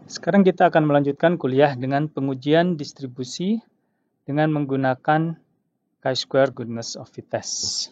Sekarang kita akan melanjutkan kuliah dengan pengujian distribusi dengan menggunakan chi-square goodness of fit test.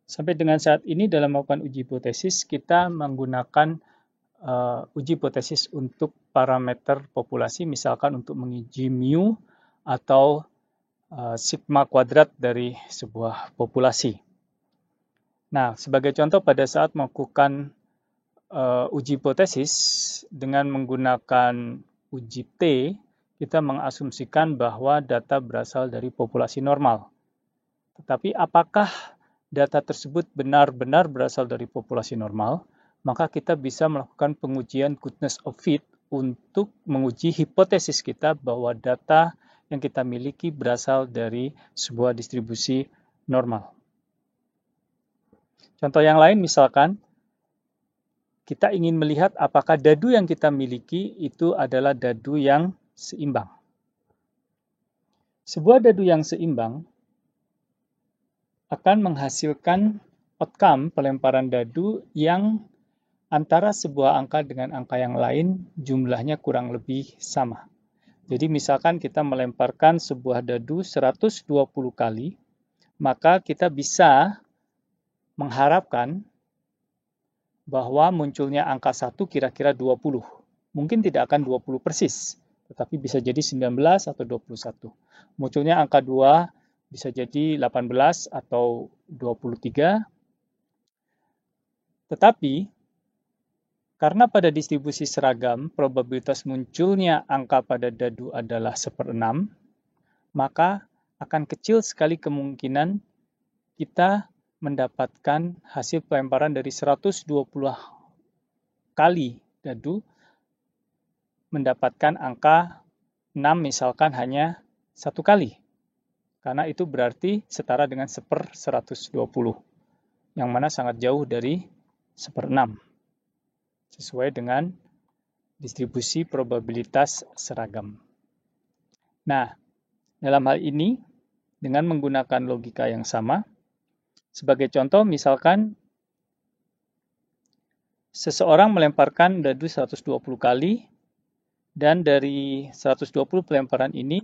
Sampai dengan saat ini dalam melakukan uji hipotesis, kita menggunakan uji hipotesis untuk parameter populasi, misalkan untuk menguji mu atau sigma kuadrat dari sebuah populasi. Nah, sebagai contoh pada saat melakukan uji hipotesis dengan menggunakan uji T, kita mengasumsikan bahwa data berasal dari populasi normal. Tetapi apakah data tersebut benar-benar berasal dari populasi normal? Maka kita bisa melakukan pengujian goodness of fit untuk menguji hipotesis kita bahwa data yang kita miliki berasal dari sebuah distribusi normal. Contoh yang lain misalkan, kita ingin melihat apakah dadu yang kita miliki itu adalah dadu yang seimbang. Sebuah dadu yang seimbang akan menghasilkan outcome pelemparan dadu yang antara sebuah angka dengan angka yang lain jumlahnya kurang lebih sama. Jadi misalkan kita melemparkan sebuah dadu 120 kali, maka kita bisa mengharapkan bahwa munculnya angka 1 kira-kira 20. Mungkin tidak akan 20 persis, tetapi bisa jadi 19 atau 21. Munculnya angka 2 bisa jadi 18 atau 23. Tetapi, karena pada distribusi seragam, probabilitas munculnya angka pada dadu adalah 1/6, maka akan kecil sekali kemungkinan kita mendapatkan hasil pelemparan dari 120 kali dadu mendapatkan angka 6 misalkan hanya 1 kali. Karena itu berarti setara dengan 1/120, yang mana sangat jauh dari 1/6. Sesuai dengan distribusi probabilitas seragam. Nah, dalam hal ini, dengan menggunakan logika yang sama, sebagai contoh, misalkan seseorang melemparkan dadu 120 kali, dan dari 120 pelemparan ini,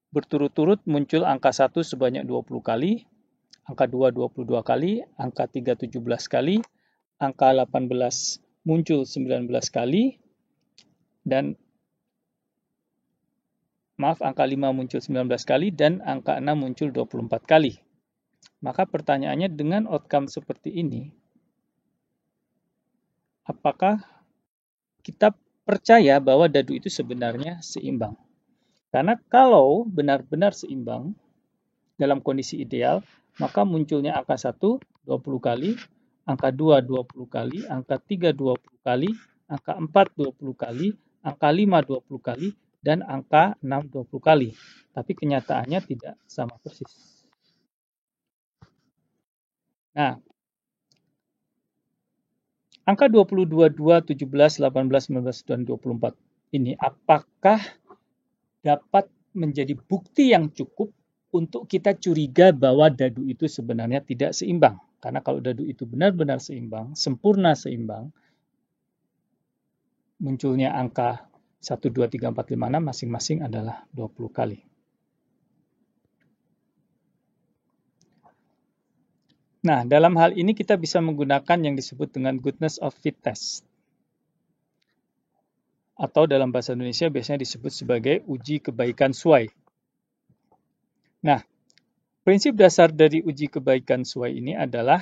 berturut-turut muncul angka 1 sebanyak 20 kali, angka 2 22 kali, angka 3 17 kali, angka 18 muncul 19 kali, dan angka 5 muncul 19 kali, dan angka 6 muncul 24 kali. Maka pertanyaannya, dengan outcome seperti ini, apakah kita percaya bahwa dadu itu sebenarnya seimbang? Karena kalau benar-benar seimbang, dalam kondisi ideal, maka munculnya angka 1 20 kali, angka 2 20 kali, angka 3 20 kali, angka 4 20 kali, angka 5 20 kali, dan angka 6 20 kali. Tapi kenyataannya tidak sama persis. Nah, angka 22, 2, 17, 18, 19, dan 24 ini apakah dapat menjadi bukti yang cukup untuk kita curiga bahwa dadu itu sebenarnya tidak seimbang? Karena kalau dadu itu benar-benar seimbang, sempurna seimbang, munculnya angka 1, 2, 3, 4, 5, 6 masing-masing adalah 20 kali. Nah, dalam hal ini kita bisa menggunakan yang disebut dengan goodness of fit test. Atau dalam bahasa Indonesia biasanya disebut sebagai uji kebaikan suai. Nah, prinsip dasar dari uji kebaikan suai ini adalah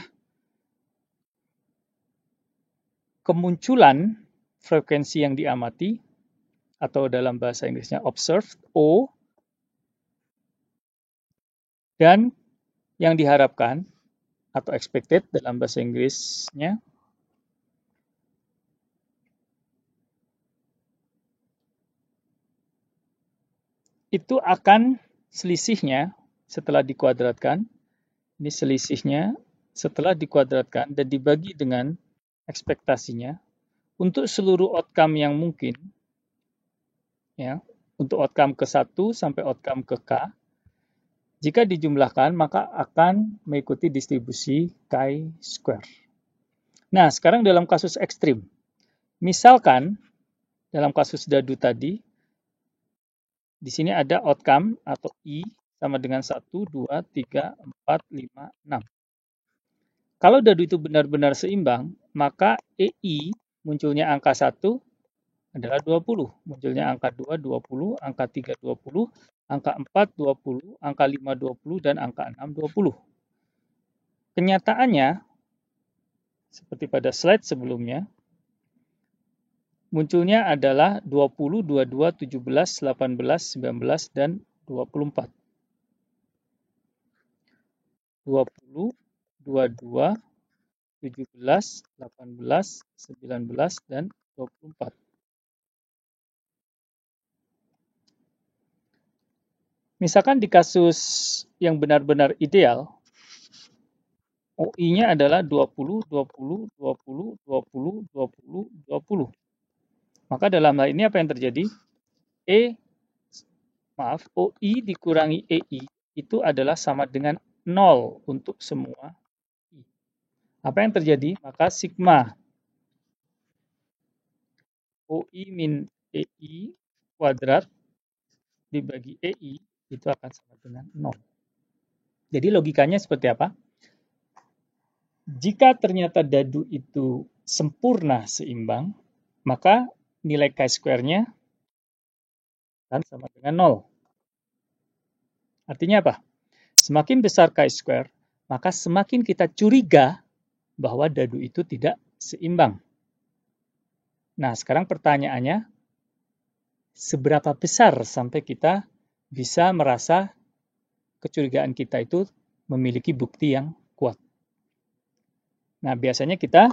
kemunculan frekuensi yang diamati, atau dalam bahasa Inggrisnya observed, O, dan yang diharapkan, atau expected dalam bahasa Inggrisnya, itu akan selisihnya setelah dikuadratkan, ini selisihnya setelah dikuadratkan dan dibagi dengan ekspektasinya untuk seluruh outcome yang mungkin, ya, untuk outcome ke 1 sampai outcome ke K, jika dijumlahkan maka akan mengikuti distribusi chi-square. Nah, sekarang dalam kasus ekstrim, misalkan dalam kasus dadu tadi, di sini ada outcome atau I sama dengan 1, 2, 3, 4, 5, 6. Kalau dadu itu benar-benar seimbang, maka EI munculnya angka 1 adalah 20. Munculnya angka 2, 20, angka 3, 20, angka 4, 20, angka 5, 20, dan angka 6, 20. Kenyataannya, seperti pada slide sebelumnya, munculnya adalah 20, 22, 17, 18, 19, dan 24. 20, 22, 17, 18, 19, dan 24. Misalkan di kasus yang benar-benar ideal, OI-nya adalah 20, 20, 20, 20, 20, 20. Maka dalam hal ini apa yang terjadi? OI dikurangi EI itu adalah sama dengan 0 untuk semua I. Apa yang terjadi? Maka sigma OI min EI kuadrat dibagi EI itu akan sama dengan 0. Jadi logikanya seperti apa? Jika ternyata dadu itu sempurna seimbang, maka nilai chi-square-nya akan sama dengan 0. Artinya apa? Semakin besar chi-square, maka semakin kita curiga bahwa dadu itu tidak seimbang. Nah, sekarang pertanyaannya, seberapa besar sampai kita bisa merasa kecurigaan kita itu memiliki bukti yang kuat? Nah, biasanya kita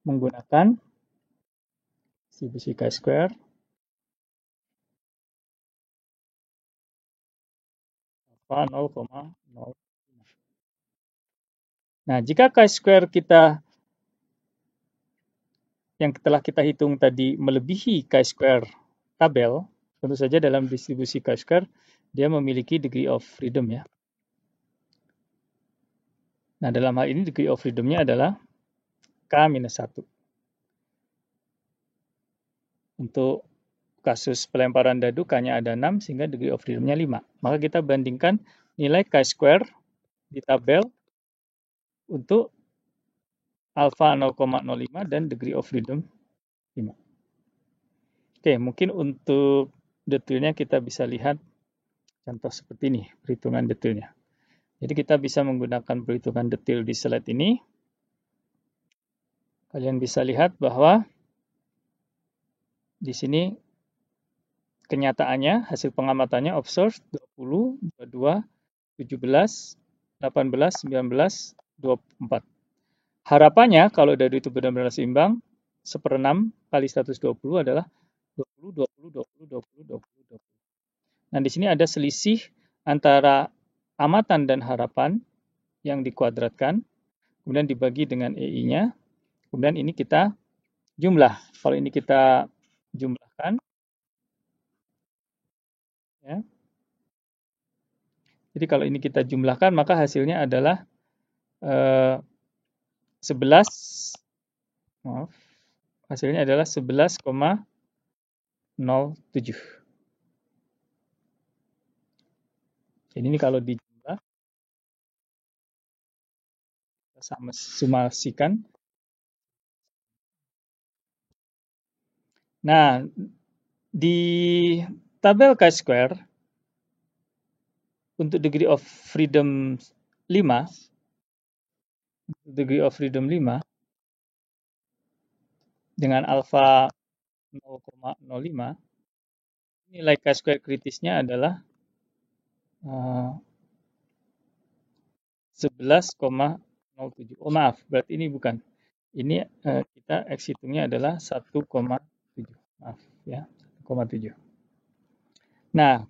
menggunakan distribusi chi-square alpha 0,05. Nah, jika chi-square kita yang telah kita hitung tadi melebihi chi-square tabel, tentu saja dalam distribusi chi-square dia memiliki degree of freedom ya. Nah, dalam hal ini degree of freedom-nya adalah K-1. Untuk kasus pelemparan dadu K-nya ada 6 sehingga degree of freedom-nya 5. Maka kita bandingkan nilai chi-square di tabel untuk alpha 0,05 dan degree of freedom 5. Oke, mungkin untuk detailnya kita bisa lihat contoh seperti ini, perhitungan detailnya. Jadi kita bisa menggunakan perhitungan detail di slide ini. Kalian bisa lihat bahwa di sini kenyataannya, hasil pengamatannya observed 20, 22, 17, 18, 19, 24. Harapannya kalau dadu itu benar-benar seimbang, 1/6 kali 120 adalah 20, 20, 20, 20, 20, 20. Nah, di sini ada selisih antara amatan dan harapan yang dikuadratkan, kemudian dibagi dengan EI-nya, kemudian ini kita jumlah. Kalau ini kita jumlahkan, ya. Jadi kalau ini kita jumlahkan, maka hasilnya adalah 11, maaf, hasilnya adalah 11,07. Jadi ini kalau dijumlah, sama sumasikan. Nah, di tabel chi-square untuk degree of freedom 5, dengan alpha 0,05, nilai chi-square kritisnya adalah 11,07. Oh maaf, berarti ini bukan. Ini kita X hitungnya adalah 1,7. Maaf ya, 1,7. Nah,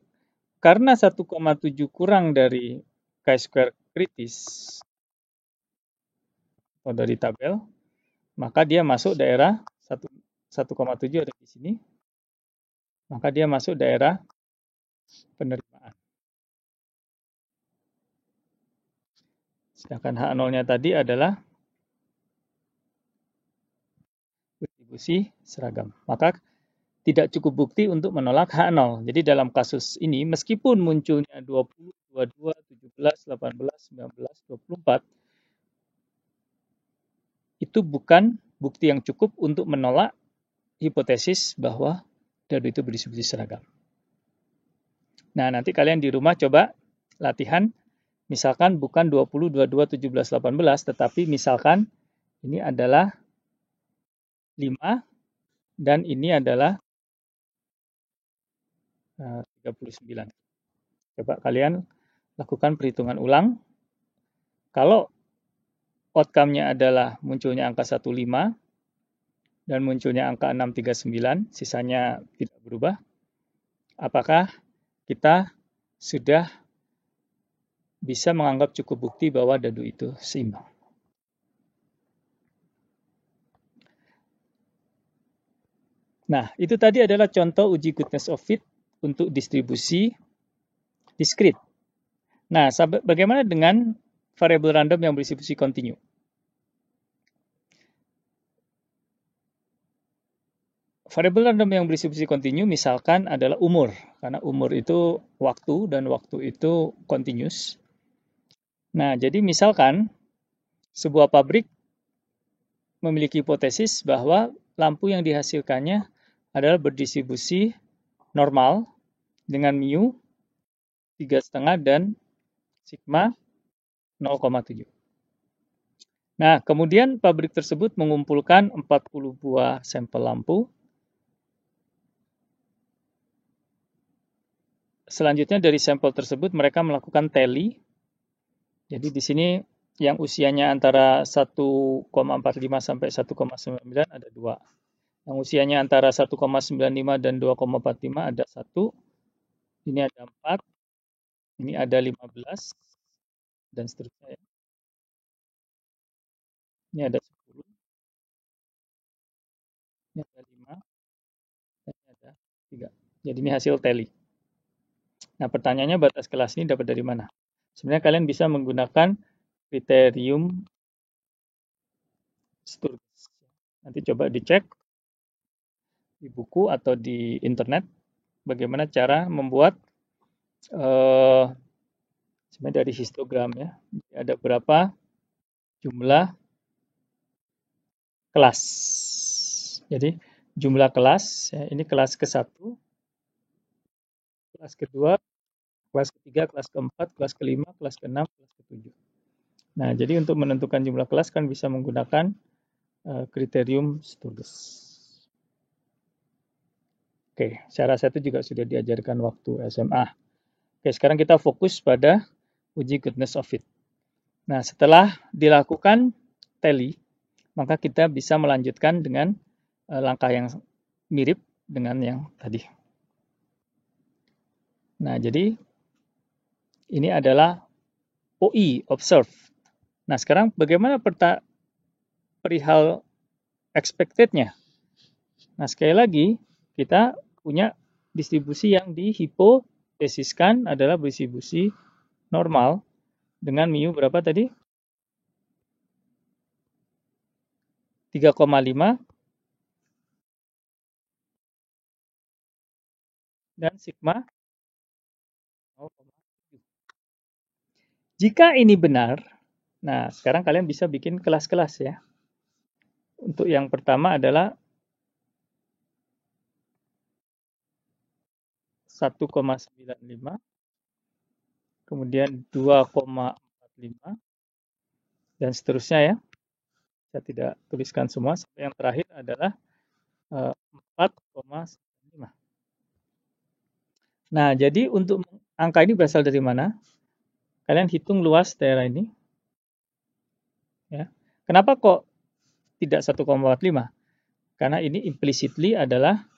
karena 1,7 kurang dari chi-square kritis atau dari tabel, maka dia masuk daerah 1,7 ada di sini. Maka dia masuk daerah penerimaan. Sedangkan H0-nya tadi adalah distribusi seragam. Maka tidak cukup bukti untuk menolak H0. Jadi dalam kasus ini, meskipun munculnya 20, 22, 17, 18, 19, 24, itu bukan bukti yang cukup untuk menolak hipotesis bahwa dadu itu berdistribusi seragam. Nah, nanti kalian di rumah coba latihan, misalkan bukan 20, 22, 17, 18, tetapi misalkan ini adalah 5 dan ini adalah 39. Coba kalian lakukan perhitungan ulang. Kalau outcome-nya adalah munculnya angka 15 dan munculnya angka 639, sisanya tidak berubah, apakah kita sudah bisa menganggap cukup bukti bahwa dadu itu seimbang? Nah, itu tadi adalah contoh uji goodness of fit untuk distribusi diskrit. Nah, bagaimana dengan variabel random yang berdistribusi kontinu? Variabel random yang berdistribusi kontinu misalkan adalah umur, karena umur itu waktu dan waktu itu continuous. Nah, jadi misalkan sebuah pabrik memiliki hipotesis bahwa lampu yang dihasilkannya adalah berdistribusi normal dengan mu 3,5 dan sigma 0,7. Nah, kemudian pabrik tersebut mengumpulkan 40 buah sampel lampu. Selanjutnya dari sampel tersebut mereka melakukan tally. Jadi di sini yang usianya antara 1,45 sampai 1,99 ada 2. Yang usianya antara 1,95 dan 2,45 ada 1. Ini ada 4. Ini ada 15 dan seterusnya. Ini ada 10. Ini ada 5. Dan ini ada 3. Jadi ini hasil tally. Nah, pertanyaannya batas kelas ini dapat dari mana? Sebenarnya kalian bisa menggunakan kriterium Sturges. Nanti coba dicek di buku atau di internet bagaimana cara membuat sebenarnya dari histogram ya. Ada berapa jumlah kelas. Jadi jumlah kelas, ya, ini kelas ke-1, kelas kedua, kelas ketiga, kelas keempat, kelas kelima, kelas keenam, kelas ketujuh. Nah, jadi untuk menentukan jumlah kelas kan bisa menggunakan kriterium Sturges. Oke, saya rasa itu juga sudah diajarkan waktu SMA. Oke, sekarang kita fokus pada uji goodness of fit. Nah, setelah dilakukan tally, maka kita bisa melanjutkan dengan langkah yang mirip dengan yang tadi. Nah, jadi ini adalah OI, observe. Nah, sekarang bagaimana perihal expected-nya? Nah, sekali lagi, kita punya distribusi yang dihipotesiskan adalah distribusi normal dengan mu berapa tadi? 3,5 dan sigma 0,7. Jika ini benar, nah sekarang kalian bisa bikin kelas-kelas ya. Untuk yang pertama adalah 1,95, kemudian 2,45, dan seterusnya ya. Saya tidak tuliskan semua, sampai yang terakhir adalah 4,95. Nah, jadi untuk angka ini berasal dari mana? Kalian hitung luas daerah ini. Ya. Kenapa kok tidak 1,45? Karena ini implicitly adalah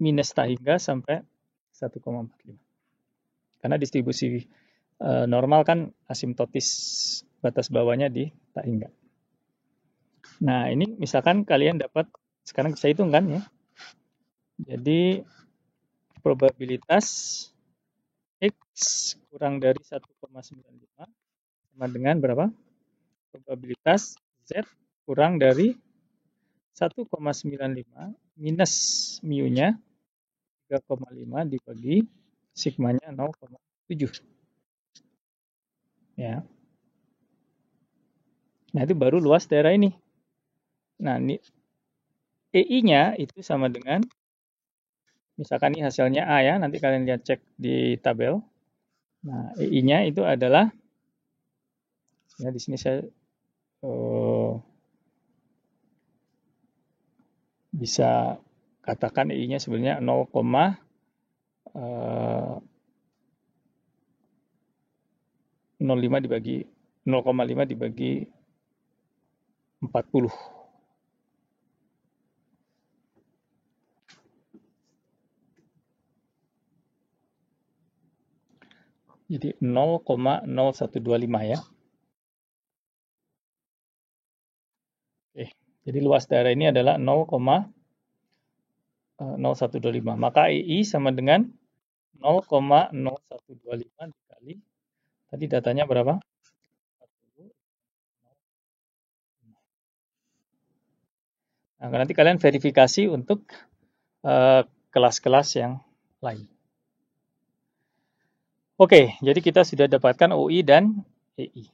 minus tak hingga sampai 1,45. Karena distribusi normal kan asimptotis, batas bawahnya di tak hingga. Nah, ini misalkan kalian dapat, sekarang saya hitung kan ya. Jadi probabilitas X kurang dari 1,95 sama dengan berapa? Probabilitas Z kurang dari 1,95 minus mu-nya 3,5 dibagi sigmanya 0,7. Ya. Nah, itu baru luas daerah ini. Nah, ini EI-nya itu sama dengan, misalkan ini hasilnya A ya, nanti kalian lihat cek di tabel. Nah, EI-nya itu adalah, ya di sini saya bisa katakan EI-nya sebenarnya 0,5 dibagi 0,5 dibagi 40. Jadi 0,0125 ya. Oke, jadi luas daerah ini adalah 0,0125. Maka EI sama dengan 0,0125 dikali, tadi datanya berapa? Nah, nanti kalian verifikasi untuk kelas-kelas yang lain. Oke, jadi kita sudah dapatkan OI dan EI.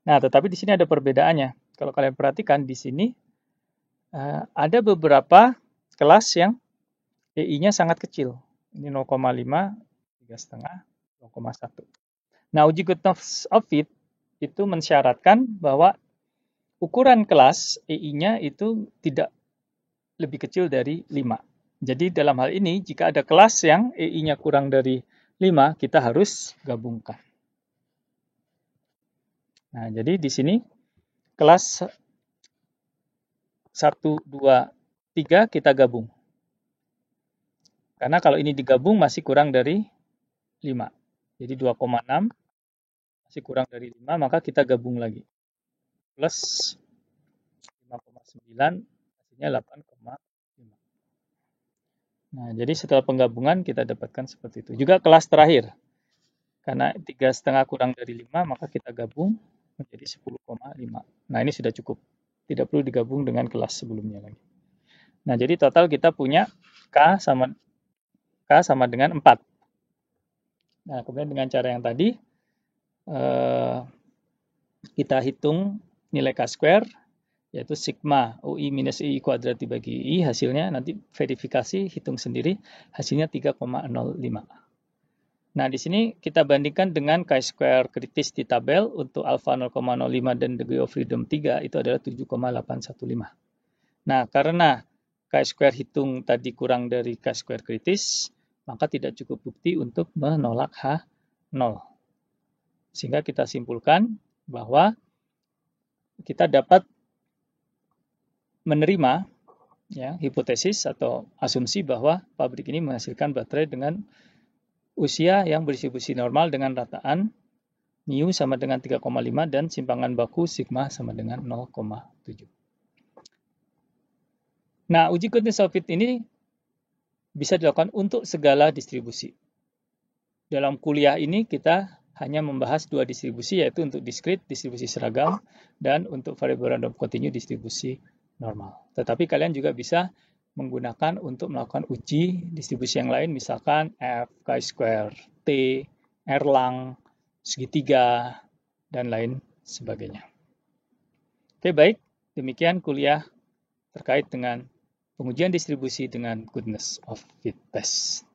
Nah, tetapi di sini ada perbedaannya. Kalau kalian perhatikan di sini ada beberapa kelas yang EI-nya sangat kecil. Ini 0,5, 3,5, 0,1. Nah, uji goodness of fit itu mensyaratkan bahwa ukuran kelas EI-nya itu tidak lebih kecil dari 5. Jadi dalam hal ini, jika ada kelas yang EI-nya kurang dari 5, kita harus gabungkan. Nah, jadi di sini kelas 1, 2, 3 kita gabung. Karena kalau ini digabung masih kurang dari 5. Jadi 2,6 masih kurang dari 5, maka kita gabung lagi. Plus 5,9 hasilnya 8,5. Nah, jadi setelah penggabungan kita dapatkan seperti itu. Juga kelas terakhir. Karena 3,5 kurang dari 5, maka kita gabung menjadi 10,5. Nah, ini sudah cukup. Tidak perlu digabung dengan kelas sebelumnya lagi. Nah, jadi total kita punya K sama dengan 4. Nah, kemudian dengan cara yang tadi, kita hitung nilai K-square, yaitu sigma UI minus I kuadrat dibagi I, hasilnya nanti verifikasi, hitung sendiri, hasilnya 3,05. Nah, di sini kita bandingkan dengan chi-square kritis di tabel untuk alpha 0,05 dan degree of freedom 3 itu adalah 7,815. Nah, karena chi-square hitung tadi kurang dari chi-square kritis, maka tidak cukup bukti untuk menolak H0. Sehingga kita simpulkan bahwa kita dapat menerima ya, hipotesis atau asumsi bahwa pabrik ini menghasilkan baterai dengan usia yang berdistribusi normal dengan rataan mu sama dengan 3,5 dan simpangan baku sigma sama dengan 0,7. Nah, uji goodness of fit ini bisa dilakukan untuk segala distribusi. Dalam kuliah ini kita hanya membahas 2 distribusi, yaitu untuk discrete, distribusi seragam, dan untuk variable random continue, distribusi normal. Tetapi kalian juga bisa menggunakan untuk melakukan uji distribusi yang lain, misalkan F, chi-square, T, Erlang, segitiga, dan lain sebagainya. Oke, baik. Demikian kuliah terkait dengan pengujian distribusi dengan goodness of fit test.